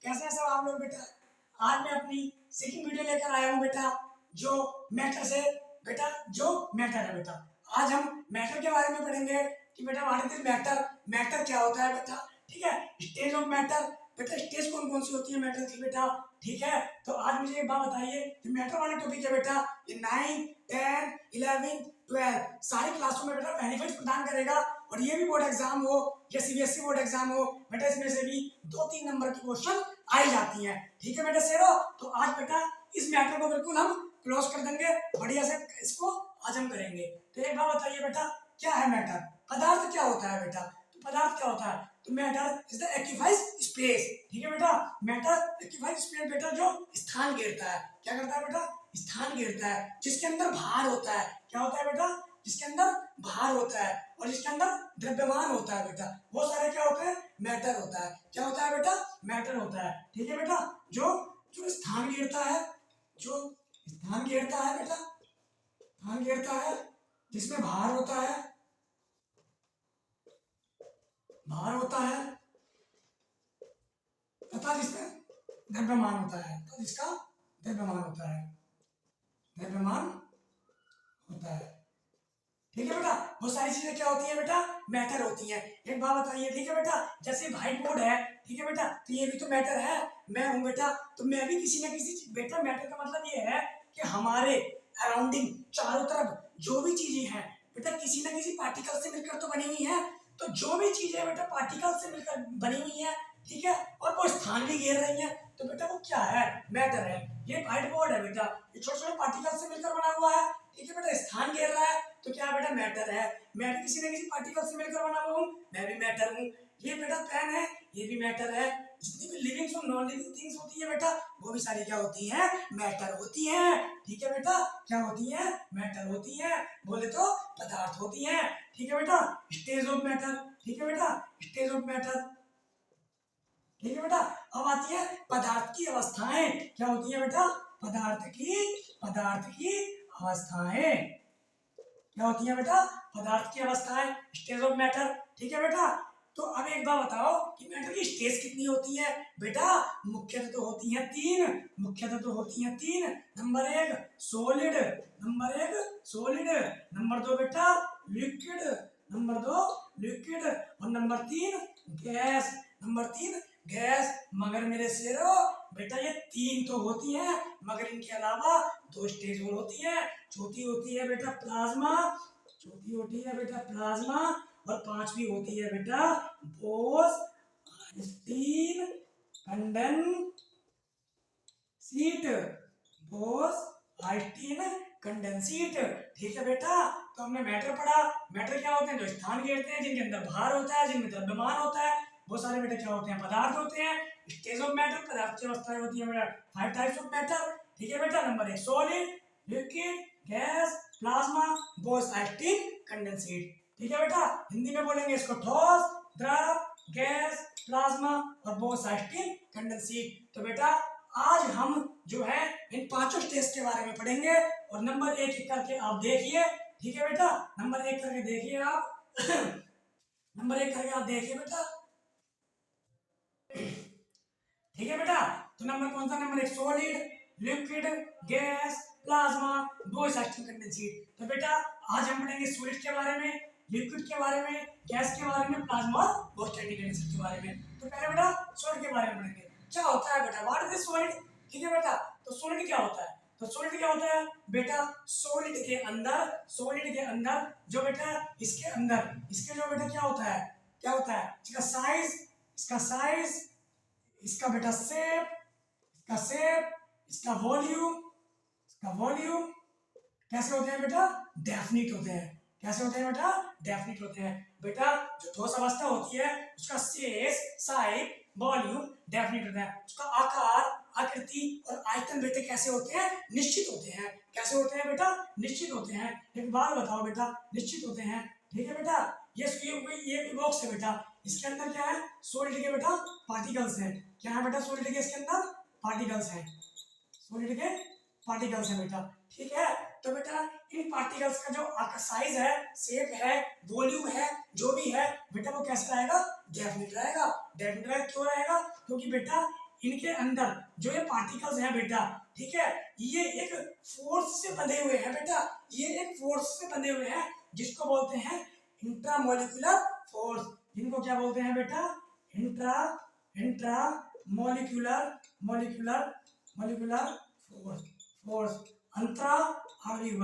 कैसे हैं सब आप लोग बेटा। आज मैं अपनी सेकंड वीडियो लेकर आया हूँ बेटा, जो मैटर से बेटा जो मैटर है बेटा। आज हम मैटर के बारे में पढ़ेंगे कि बेटा व्हाट इज मैटर, मैटर क्या होता है बेटा। ठीक है, स्टेज ऑफ मैटर बेटा, स्टेज कौन कौन सी होती है मैटर की बेटा। ठीक है, तो आज मुझे एक बात बताइए कि मैटर वाला टॉपिक है बेटा, ये 9, 10, 11, 12 सारी क्लासों में बेटा बेनिफिट प्रदान करेगा। और ये भी बोर्ड एग्जाम हो या सीबीएसई बोर्ड एग्जाम हो बेटा, इसमें से भी 2-3 नंबर की क्वेश्चन आई जाती है। ठीक है बेटा शेरो, तो आज बेटा इस मैटर को बिल्कुल हम क्लोज कर देंगे, बढ़िया से इसको आज हम करेंगे। तो एक बात बताइए बेटा, क्या है मैटर, पदार्थ क्या होता है बेटा। तो पदार्थ क्या होता है, तो मैटर इज द एक्यूपाइज स्पेस। ठीक है बेटा, मैटर एक्यूपाइज स्पेस बेटा, जो स्थान घेरता है। क्या करता है बेटा, स्थान घेरता है, जिसके अंदर भार होता है। क्या होता है बेटा, जिसके अंदर भार होता है और जिसके अंदर द्रव्यमान होता है बेटा, वो सारे क्या होते हैं, मैटर होता है। क्या होता है बेटा, मैटर होता है। ठीक है बेटा, जो जो स्थान घेरता है, जो स्थान घेरता है बेटा, स्थान घेरता है, जिसमें भार होता है, भार होता है तथा जिसमें द्रव्यमान होता है, तो जिसका द्रव्यमान होता है, द्रव्यमान होता है। ठीक है बेटा, वो सारी चीजें क्या होती है बेटा, मैटर होती हैं। एक बात बताइए, ठीक है बेटा, जैसे व्हाइट बोर्ड है, ठीक है बेटा, तो ये भी तो मैटर है। मैं हूं बेटा, तो मैं भी किसी न किसी बेटा, मैटर का मतलब ये है कि हमारे अराउंडिंग चारों तरफ जो भी चीजें हैं बेटा, किसी न किसी पार्टिकल से मिलकर तो बनी हुई है। तो जो भी चीजें बेटा पार्टिकल से मिलकर बनी हुई है, ठीक है, और वो स्थान भी घेर रही है, तो बेटा वो क्या है, मैटर है। ये व्हाइट बोर्ड है बेटा, ये छोटे छोटे पार्टिकल से मिलकर बना हुआ है। ठीक है बेटा, स्थान घेर रहा है, तो क्या बेटा, मैटर है। मैं भी किसी न किसी पार्टिकल से मिलकर बना हुआ हूँ, मैं भी मैटर हूँ। ये बेटा पेन है, ये भी मैटर है। जितनी भी लिविंग और नॉन लिविंग थिंग्स होती है बेटा, वो भी सारी क्या होती हैं, मैटर होती हैं। ठीक है बेटा, क्या होती हैं, मैटर होती हैं, बोले तो पदार्थ होती हैं। ठीक है बेटा, स्टेज ऑफ मैटर। ठीक है बेटा, स्टेज ऑफ मैटर। ठीक है बेटा, अब आती है पदार्थ की अवस्थाएं। क्या होती है बेटा, पदार्थ की अवस्थाएं। क्या होती है बेटा, पदार्थ की अवस्थाएं, स्टेज ऑफ मैटर। ठीक है बेटा, तो अब एक बात बताओ कि मैटर की स्टेज कितनी होती है बेटा। मुख्यतः तो होती हैं 3, मुख्यतः तो होती हैं 3। Number 1 solid, number 1 solid, number 2 बेटा लिक्विड, नंबर 2 लिक्विड, और नंबर 3 गैस, नंबर 3 गैस। मगर मेरे शेरो बेटा, ये 3 तो होती है, मगर इनके अलावा 2 स्टेज और होती है। चौथी होती है बेटा प्लाज्मा, चौथी होती है बेटा प्लाज्मा, और 5वीं होती है बेटा Bose Einstein condensate, Bose Einstein condensate. ठीक है बेटा, तो हमने मैटर पढ़ा। मैटर क्या होते हैं, जो स्थान घेरते हैं, जिनके अंदर भार होता है, जिनमें द्रव्यमान होता है, वो सारे बेटा क्या होते हैं, पदार्थ होते हैं। स्टेज ऑफ मैटर, पदार्थ की अवस्थाएं होती है बेटा 5 टाइप्स ऑफ मैटर। ठीक है बेटा, number 1 solid, liquid, gas, plasma, Bose Einstein condensate. ठीक है बेटा, हिंदी में बोलेंगे इसको ठोस, द्रव, गैस, प्लाज्मा और बोस आइंस्टीन कंडेंसेट। तो बेटा आज हम जो है इन 5 स्टेज के बारे में पढ़ेंगे, और नंबर 1 करके आप देखिए। ठीक है बेटा, नंबर 1 करके देखिए आप नंबर 1 करके आप देखिए बेटा। ठीक है बेटा, तो नंबर कौन सा, number 1 solid, liquid, gas, plasma, Bose Einstein condensate. तो बेटा आज हम पढ़ेंगे सॉलिड के बारे में, लिक्विड के बारे में, गैस के बारे में, प्लाज्मा और बोस आइंस्टीन कंडेंसेट के बारे में। तो पहले बेटा सॉलिड के बारे में पढ़ेंगे। क्या होता है बेटा, व्हाट इज सॉलिड। ठीक है बेटा, तो सॉलिड क्या होता है, तो सॉलिड क्या होता है बेटा, सॉलिड के अंदर, सॉलिड के अंदर जो बेटा, इसके अंदर, इसके जो बेटा क्या होता है, क्या होता है, इसका साइज, इसका साइज, इसका बेटा शेप, इसका शेप, इसका वॉल्यूम, इसका वॉल्यूम कैसे होते हैं बेटा, डेफिनिट होते हैं। कैसे होते हैं बेटा, डेफिनिट होते हैं। बेटा जो ठोस अवस्था होती है, उसका शेष, साइज, वॉल्यूम डेफिनिट होता है। उसका आकार, आकृति और आयतन बेटे कैसे होते हैं, निश्चित होते हैं। कैसे होते हैं बेटा, निश्चित होते हैं। एक बात बताओ बेटा, निश्चित होते हैं। ठीक है बेटा, ये बॉक्स है बेटा, इसके अंदर क्या है, सॉलिड के बेटा पार्टिकल्स हैं। क्या है बेटा, सॉलिड के इसके अंदर पार्टिकल्स हैं, सॉलिड के पार्टिकल्स हैं बेटा। ठीक है, तो बेटा इन पार्टिकल्स का जो साइज है, शेप है, वॉल्यूम है, जो भी है बेटा, वो कैसे रहेगा, डेफिनिट रहेगा। डेफिनिट रहेगा, क्यों रहेगा, क्योंकि बेटा इनके अंदर जो ये पार्टिकल्स हैं बेटा, ठीक है, ये एक फोर्स से बंधे हुए हैं बेटा, ये एक फोर्स से बंधे हुए हैं जिसको बोलते हैं इंट्रामोलिकुलर फोर्स। जिनको क्या बोलते हैं बेटा? Intra molecular molecular molecular force force अंतरा आणविक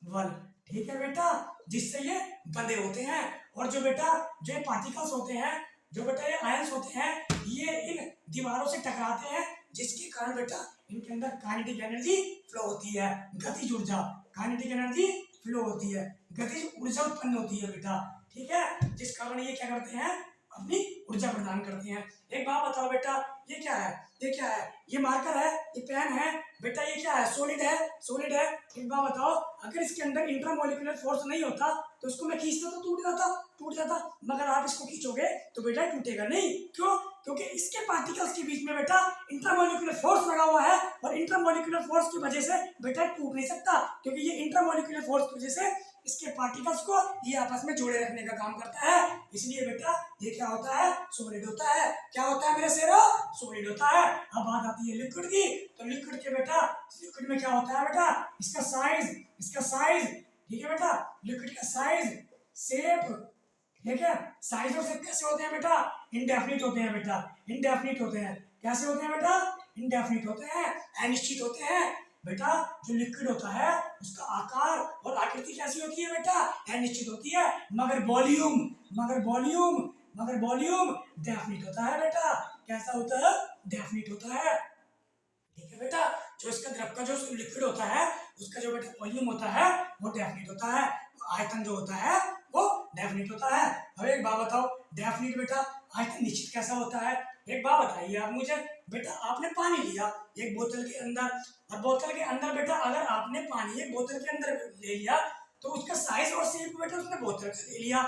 बल, ठीक है बेटा, जिससे ये बंधे होते हैं। और जो बेटा जो पार्टिकल्स होते हैं, जो बेटा ये आयंस होते हैं, ये इन दीवारों से टकराते हैं, जिसके कारण बेटा इनके अंदर काइनेटिक एनर्जी फ्लो होती है, गतिज ऊर्जा, काइनेटिक एनर्जी फ्लो होती है, गतिज ऊर्जा उत्पन्न होती है बेटा, ठीक है, जिस कारण ये क्या करते हैं? अपनी ऊर्जा प्रदान करते हैं। एक बात बताओ बेटा, ये क्या है? ये क्या है? ये मार्कर है, ये पेन है बेटा, ये क्या है? सॉलिड है, सॉलिड है। एक बात बताओ, अगर इसके अंदर इंट्रामोलिकुलर फोर्स नहीं होता तो इसको मैं खींचता तो टूट जाता, मगर आप इसको खींचोगे तो बेटा टूटेगा नहीं। क्यों? क्योंकि इसके पार्टिकल्स के बीच में बेटा इंट्रामोलिकुलर फोर्स लगा हुआ है, और इंट्रामोलिकुलर फोर्स की वजह से बेटा टूट नहीं सकता, क्योंकि ये इंट्रामोलिकुलर फोर्स की वजह से इसके पार्टिकल्स को ये आपस में जोड़े रखने का काम करता है। इसलिए बेटा ये क्या होता है? सॉलिड होता है। क्या होता है मेरे शेरो? सॉलिड होता है। अब बात आती है लिक्विड की, तो लिक्विड के बेटा, लिक्विड में क्या होता है बेटा? इसका साइज, ठीक है बेटा, लिक्विड का साइज, शेप, ठीक है, साइज और शेप कैसे होते हैं बेटा? इंडेफिनिट होते हैं बेटा, इंडेफिनिट होते हैं। कैसे होते हैं बेटा? इंडेफिनिट होते हैं, अनिश्चित होते हैं बेटा। जो लिक्विड होता है उसका आकार और आकृति कैसी होती है बेटा? अनिश्चित होती है, मगर वॉल्यूम डेफिनिट होता है बेटा। कैसा होता है? डेफिनिट होता है, ठीक है बेटा। जो इसका द्रव का जो लिक्विड होता है उसका जो बेटा वॉल्यूम होता है वो डेफिनिट होता है, आयतन जो होता है वो डेफिनिट होता है। अब एक बात बताओ, डेफिनिट बेटा आयतन निश्चित कैसा होता है? एक बात बताइए आप मुझे बेटा, आपने पानी लिया एक बोतल के अंदर, और बोतल के अंदर बेटा अगर आपने पानी एक बोतल के अंदर ले लिया तो उसका साइज और शेप बेटा उसने बोतल से ले लिया,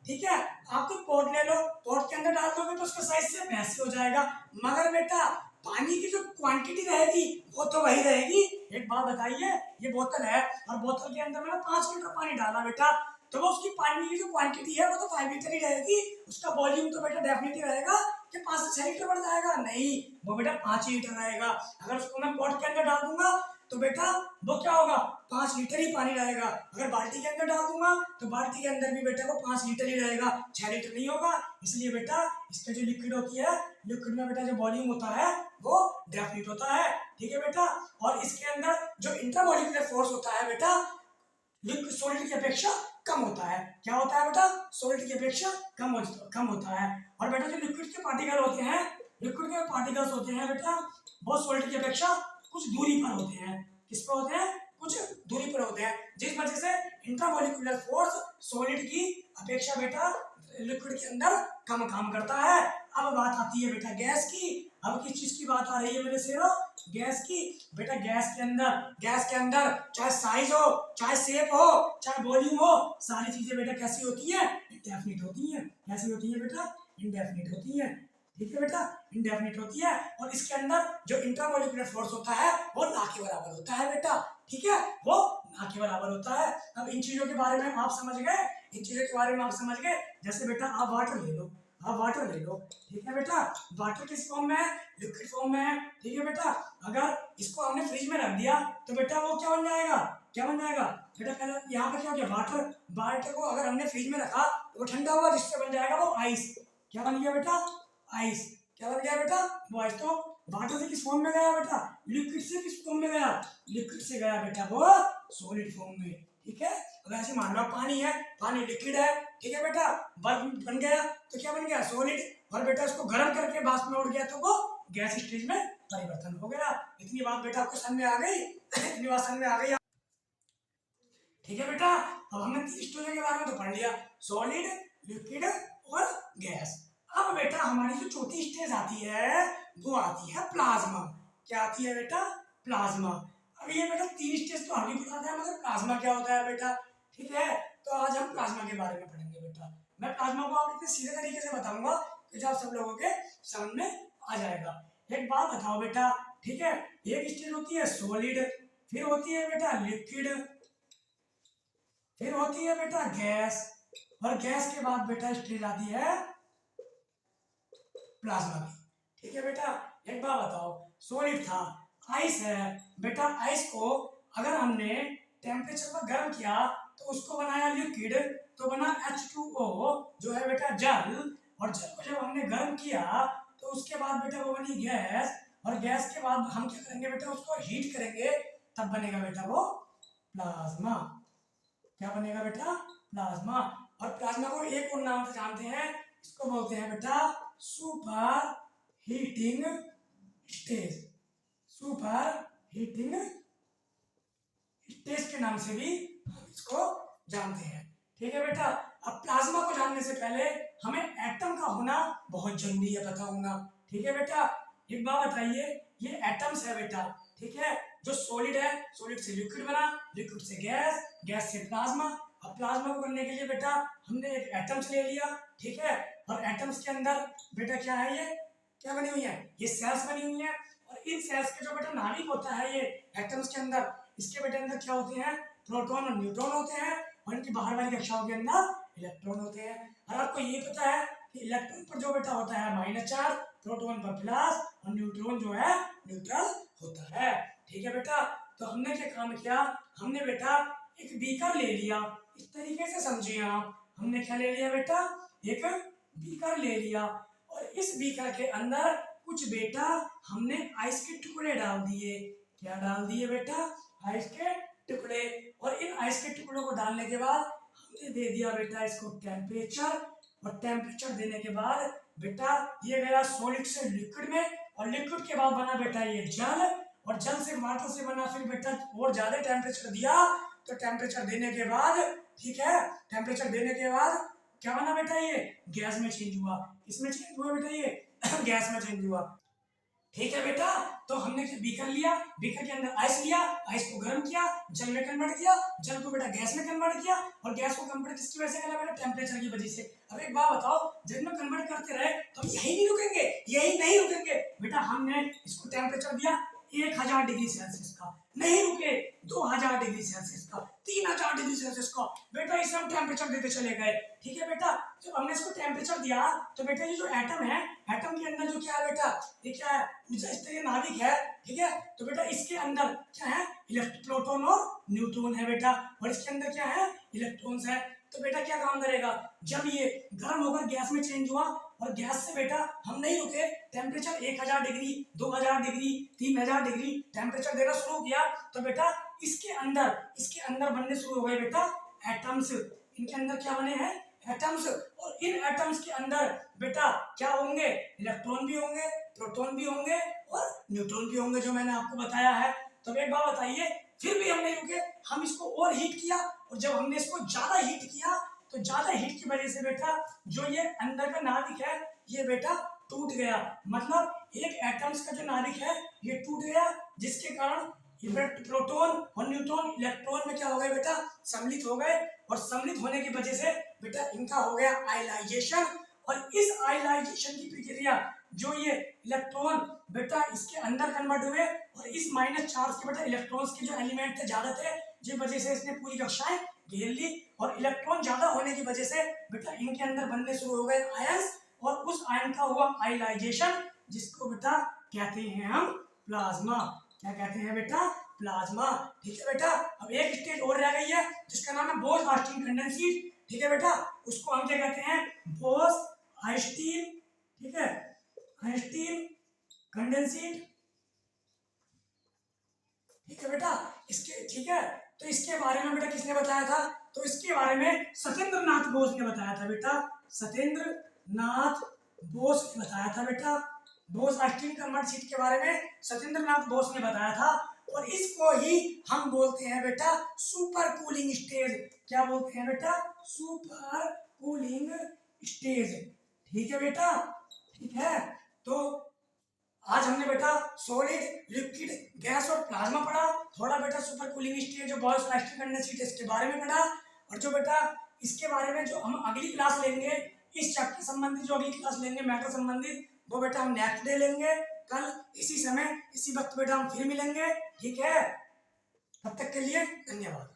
ठीक है। आप तो पॉट ले लो, पॉट के अंदर डाल दोगे तो उसका साइज से वैसे हो जाएगा, मगर बेटा पानी की जो क्वांटिटी रहेगी वो तो वही रहेगी। एक बात बताइए, ये बोतल है और बोतल के अंदर मैंने 5 लीटर पानी डाला बेटा, तो वो उसकी पानी की जो क्वांटिटी है वो तो 5 लीटर ही रहेगी। उसका वॉल्यूम तो बेटा डेफिनेटली रहेगा कि 5 से 6 लीटर बढ़ जाएगा, नहीं, वो बेटा 5 लीटर रहेगा। अगर उसको मैं पॉट के अंदर डाल दूंगा तो बेटा वो क्या होगा? 5 लीटर ही पानी रहेगा। अगर बाल्टी के अंदर डाल दूंगा तो बाल्टी के अंदर भी बेटा वो 5 लीटर ही रहेगा, 6 लीटर नहीं होगा। इसलिए बेटा इसका जो लिक्विड होती है, लिक्विड में बेटा जो वॉल्यूम होता है वो डेफिनेट होता है, ठीक है बेटा। और इसके अंदर जो इंट्रामोलिकुलर फोर्स होता है बेटा लिक्विड सॉलिड की अपेक्षा कम होता है। क्या होता है बेटा? सॉलिड की अपेक्षा कम होता है। और बेटा जो लिक्विड के पार्टिकल होते हैं, लिक्विड के पार्टिकल्स होते हैं बेटा वो सॉलिड की अपेक्षा कुछ दूरी पर होते हैं। किस पर होते हैं? कुछ दूरी पर होते हैं, जिस वजह से इंट्रामोलिकुलर फोर्स सॉलिड की अपेक्षा बेटा लिक्विड के अंदर कम काम करता है। अब बात आती है बेटा गैस की। अब किस चीज की बात आ रही है मेरे शेरो? गैस की। बेटा गैस के अंदर चाहे साइज हो, चाहे शेप हो, चाहे वॉल्यूम हो, सारी चीजें बेटा कैसी होती है? इंडेफिनिट होती है। कैसी होती है बेटा? इंडेफिनिट होती है, ठीक है बेटा, इंडेफिनिट होती है। और इसके अंदर जो इंट्रामोलिकुलर फोर्स होता है वो ना के बराबर होता है बेटा, ठीक है, वो ना के बराबर होता है। अब इन चीजों के बारे में आप समझ गए, जैसे बेटा आप वाटर ले लो, ठीक है बेटा, वाटर किस फॉर्म में है? लिक्विड फॉर्म में है, ठीक है बेटा। अगर इसको हमने फ्रिज में रख दिया तो बेटा वो क्या बन जाएगा? बेटा पहले यहाँ पे क्या हो गया? वाटर को अगर हमने फ्रिज में रखा तो वो ठंडा हुआ, जिससे बन जाएगा वो आइस। क्या बन गया बेटा? आइस। क्या बन गया बेटा? वो आइस। तो वाटर से किस फॉर्म में गया बेटा? लिक्विड से किस फॉर्म में गया? लिक्विड से गया बेटा वो सॉलिड फॉर्म में, ठीक है। अगर ऐसे मान लो पानी है, पानी लिक्विड है, ठीक है बेटा, बर्फ बन गया तो क्या बन गया? सॉलिड। और बेटा उसको गर्म करके वाष्प में उड़ गया तो वो गैस स्टेज में परिवर्तन हो गया। इतनी बात बेटा आपको समझ में आ गई? ठीक है बेटा। अब हमने 3 स्टेजों के बारे में तो पढ़ लिया, सॉलिड, लिक्विड और गैस। अब बेटा हमारी जो चौथी स्टेज आती है वो आती है प्लाज्मा। क्या आती है बेटा? प्लाज्मा। अब ये बेटा 3 स्टेज तो हम ही बताते हैं, मगर प्लाज्मा क्या होता है बेटा, ठीक है। तो आज हम प्लाज्मा के बारे में पढ़ेंगे बेटा। मैं प्लाज्मा को आपको इतने सीधे तरीके से बताऊंगा कि जो आप सब लोगों के समझ में आ जाएगा। एक बात बताओ बेटा, ठीक है, एक स्टेज होती है सॉलिड, फिर होती है बेटा लिक्विड, फिर होती है बेटा गैस, और गैस के बाद बेटा स्टेज आती है प्लाज्मा भी। ठीक है बेटा, एक बात बताओ, सॉलिड था, आइस है बेटा, आइस को अगर हमने टेम्परेचर पर गर्म किया तो उसको बनाया लिक्विड, तो बना H2O जो है बेटा जल, और जल को जब हमने गर्म किया तो उसके बाद बेटा वो बनी गैस, और गैस के बाद हम क्या करेंगे बेटा, उसको हीट करेंगे, तब बनेगा बेटा वो प्लाज्मा। क्या बनेगा बेटा, प्लाज्मा। और प्लाज्मा को एक और नाम से जानते हैं, इसको बोलते हैं बेटा super heating stage. Super heating stage के नाम से भी हम इसको जानते हैं। ठीक है बेटा, अब प्लाज्मा को जानने से पहले हमें एटम का होना बहुत जरूरी है, पता होना। ठीक है बेटा, एक बात बताइए, ये एटम्स है बेटा, ठीक है, जो सॉलिड है, सॉलिड से लिक्विड बना, लिक्विड से गैस, गैस से प्लाज्मा। अब प्लाज्मा को करने के लिए बेटा हमने एक एटम्स ले लिया, ठीक है, और एटम्स के अंदर बेटा क्या है, ये क्या बनी हुई है, ये सेल्स बनी हुई है, और इन सेल्स के जो बेटा नाभिक होता है ये एटम्स के अंदर, इसके बेटे अंदर क्या होते हैं, प्रोटॉन और न्यूट्रॉन होते हैं, और इनकी बाहर वाली कक्षाओं के अंदर इलेक्ट्रॉन होते हैं। और आपको ये पता है कि इलेक्ट्रॉन पर जो बेटा होता है माइनस चार्ज, प्रोटॉन पर प्लस, और न्यूट्रॉन जो है न्यूट्रल होता है। ठीक है बेटा, तो हमने क्या काम किया, हमने बेटा एक बीकर ले लिया, इस तरीके से समझिए आप, हमने क्या ले लिया बेटा, एक बीकर ले लिया, और इस बीकर के अंदर कुछ बेटा हमने आइस के टुकड़े डाल दिए। क्या डाल दिए बेटा, आइस के टुकड़े, और इन आइस के टुकड़ों को डालने के बाद हमने दे दिया बेटा इसको टेम्परेचर, और टेम्परेचर देने के बाद बेटा ये गया सॉलिड से लिक्विड में, और लिक्विड के बाद बना बेटा ये जल, और जल से वाटर से बना, फिर बेटा और ज्यादा टेम्परेचर दिया, तो टेम्परेचर देने के बाद, ठीक है, टेम्परेचर देने के बाद क्या बना बेटा, ये गैस में चेंज हुआ। इसमें चेंज हुआ बेटा, ये गैस में चेंज हुआ। ठीक है बेटा, तो हमने बीकर लिया, बीकर के अंदर आइस लिया, आइस को गर्म किया, जल में कन्वर्ट किया, जल को बेटा गैस में कन्वर्ट किया, और गैस को कन्वर्ट किसकी वजह से किया बेटा, टेम्परेचर की वजह से। अब एक बात बताओ, जब में कन्वर्ट करते रहे तो हम यही नहीं रुकेंगे, यही नहीं रुकेंगे बेटा, हमने इसको टेम्परेचर दिया 1000 डिग्री सेल्सियस का, नहीं रुके 2000 डिग्री सेल्सियस का, 3000 डिग्री सेल्सियस का, बेटा इसे हम टेम्परेचर देते चले गए। ठीक है बेटा, जब हमने इसको टेम्परेचर दिया तो बेटा ये जो एटम है, एटम के अंदर जो क्या है बेटा, ये क्या है, इस तरह नाभिक है, ठीक है, तो बेटा इसके अंदर क्या है, प्रोटॉन और न्यूट्रॉन है बेटा, और इसके अंदर क्या है, इलेक्ट्रॉन्स है। तो बेटा क्या काम करेगा, जब ये गर्म होकर गैस में चेंज हुआ, और गैस से बेटा हम नहीं रुके, temperature 1000 degree, 2000 degree, 3000 degree temperature देना शुरू किया, तो बेटा इसके अंदर बनने शुरू हो गए बेटा एटम्स। इनके अंदर क्या बने हैं, एटम्स, और इन एटम्स के अंदर बेटा क्या होंगे, इलेक्ट्रॉन भी होंगे, प्रोटॉन भी होंगे, और न्यूट्रॉन भी होंगे, जो मैंने आपको बताया है। तो एक बात बताइए, फिर भी हम नहीं रुके, हम इसको और हीट किया, और जब हमने इसको ज्यादा हीट किया, तो ज्यादा हीट की वजह से बेटा जो ये अंदर का नाभिक है ये बेटा टूट गया, मतलब एक एटम्स का जो नाभिक है ये टूट गया, जिसके कारण प्रोटॉन और न्यूट्रॉन इलेक्ट्रॉन में क्या हो गए बेटा, सम्मिलित हो गए, और सम्मिलित होने की वजह से बेटा इनका हो गया आयनाइजेशन, और इस आयनाइजेशन की प्रक्रिया जो ये इलेक्ट्रॉन बेटा इसके अंदर कन्वर्ट हुए, और इस माइनस चार्ज के बेटा इलेक्ट्रॉन्स के जो एलिमेंट थे ज्यादा थे, जिस वजह से इसने पूरी कक्षाएं घेर ली, और इलेक्ट्रॉन ज्यादा होने की वजह से बेटा इनके अंदर बनने शुरू हो गए आयंस, और उस आयन का हुआ आयनाइजेशन, जिसको बेटा कहते हैं हम प्लाज्मा। क्या कहते हैं बेटा, प्लाज्मा। ठीक है बेटा, अब एक स्टेज और रह गई है जिसका नाम है बोस-आइंस्टीन कंडेंसेट। ठीक है बेटा, उसको हम क्या कहते हैं, बोस-आइंस्टीन, ठीक है, आइंस्टीन कंडेंसेट। ठीक है बेटा, इसके ठीक है, तो इसके बारे में बेटा किसने बताया था, तो इसके बारे में सत्येंद्र नाथ बोस ने बताया था बेटा, सत्येंद्र नाथ बोस ने बताया था बेटा, बोस-आइंस्टीन कंडेंसेट के बारे में सत्येंद्र नाथ बोस ने बताया था, और इसको ही हम बोलते हैं बेटा सुपर कूलिंग स्टेज। क्या बोलते हैं बेटा, सुपर कूलिंग स्टेज। ठीक है बेटा, ठीक है, तो आज हमने बेटा सॉलिड, लिक्विड, गैस और प्लाज्मा पढ़ा, थोड़ा बेटा सुपर कूलिंग स्टेज जो बोस-आइंस्टीन कंडेंसेट इसके बारे में पढ़ा, और जो बेटा इसके बारे में जो हम अगली क्लास लेंगे, इस चैप्टर संबंधित जो अगली क्लास लेंगे मैटर संबंधित, वो बेटा हम नेक्स्ट डे लेंगे, कल इसी समय इसी वक्त बेटा हम फिर मिलेंगे। ठीक है, तब तक के लिए धन्यवाद।